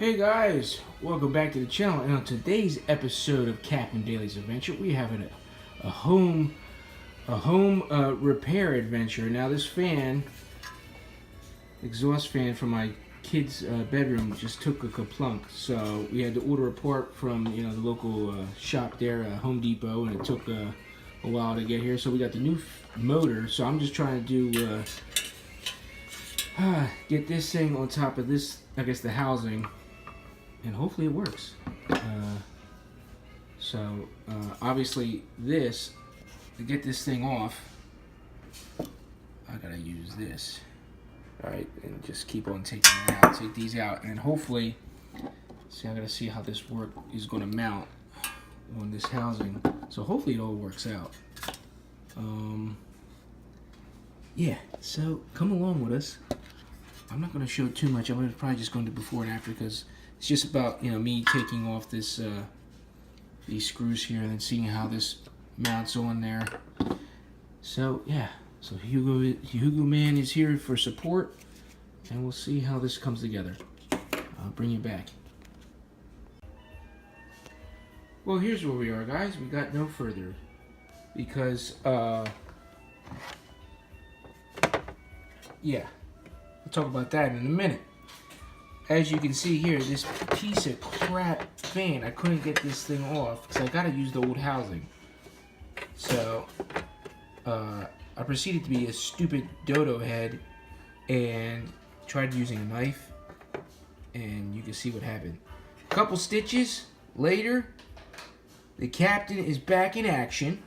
Hey guys, welcome back to the channel. And on today's episode of Captain Daly's Adventure, we have a home repair adventure. Now this fan, exhaust fan from my kid's bedroom, just took a kaplunk. So we had to order a part from the local shop there, Home Depot, and it took a while to get here. So we got the new motor. So I'm just trying to do get this thing on top of this, I guess, the housing. And hopefully it works. Obviously this, to get this thing off, I gotta use this. Alright, and just keep on taking it out, take these out, and hopefully, see, I gotta see how this work is gonna mount on this housing. So hopefully it all works out. Yeah, so come along with us. I'm not gonna show too much. I'm probably just going to before and after, because it's just about me taking off this these screws here and then seeing how this mounts on there. So yeah, so Hugo Man is here for support, and we'll see how this comes together. I'll bring you back. Well, here's where we are, guys. We got no further because yeah, we'll talk about that in a minute. As you can see here, this piece of crap fan, I couldn't get this thing off because I gotta use the old housing. So I proceeded to be a stupid dodo head and tried using a knife, and you can see what happened. A couple stitches later, the captain is back in action.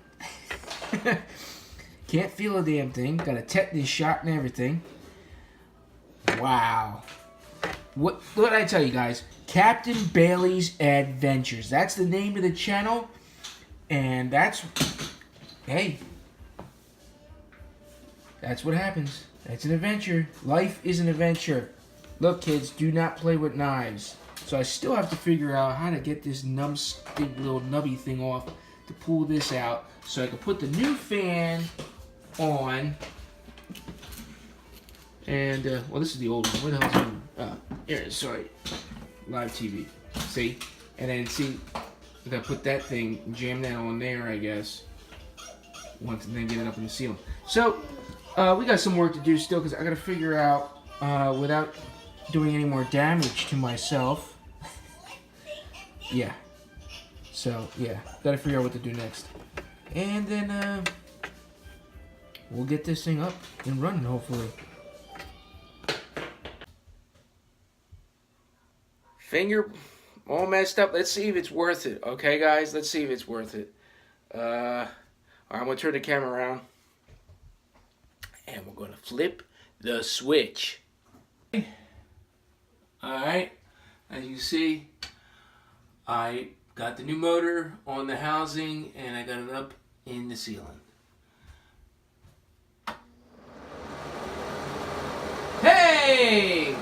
Can't feel a damn thing. Got a tetanus shot and everything. Wow. What did I tell you guys? Captain Bailey's Adventures. That's the name of the channel. And that's... Hey. That's what happens. That's an adventure. Life is an adventure. Look, kids, do not play with knives. So I still have to figure out how to get this numbstick little nubby thing off to pull this out so I can put the new fan on. And, well, this is the old one. What the hell's it? Here, sorry. Live TV. See? And then, see, I gotta put that thing, jam that on there, I guess. Once, and then get it up in the ceiling. So, we got some work to do still, because I gotta figure out, without doing any more damage to myself. Yeah. So, yeah. Gotta figure out what to do next. And then, we'll get this thing up and running, hopefully. Finger all messed up. Let's see if it's worth it. Okay, guys? Let's see if it's worth it. Alright, I'm going to turn the camera around. And we're going to flip the switch. Alright. As you see, I got the new motor on the housing, and I got it up in the ceiling. Hey!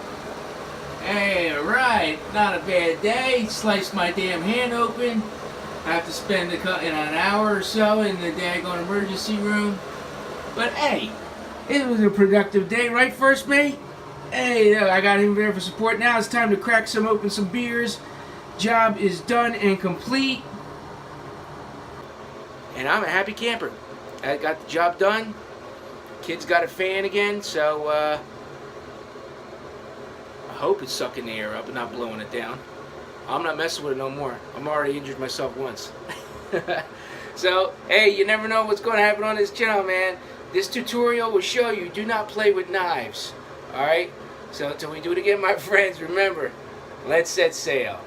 Hey, alright, not a bad day. Sliced my damn hand open. I have to spend an hour or so in the daggone emergency room. But hey, it was a productive day, right, First Mate? Hey, I got him there for support. Now it's time to crack open some beers. Job is done and complete. And I'm a happy camper. I got the job done. Kids got a fan again, so I hope it's sucking the air up and not blowing it down. I'm not messing with it no more. I'm already injured myself once. So, hey, you never know what's going to happen on this channel, man. This tutorial will show you do not play with knives. Alright? So, until we do it again, my friends, remember, let's set sail.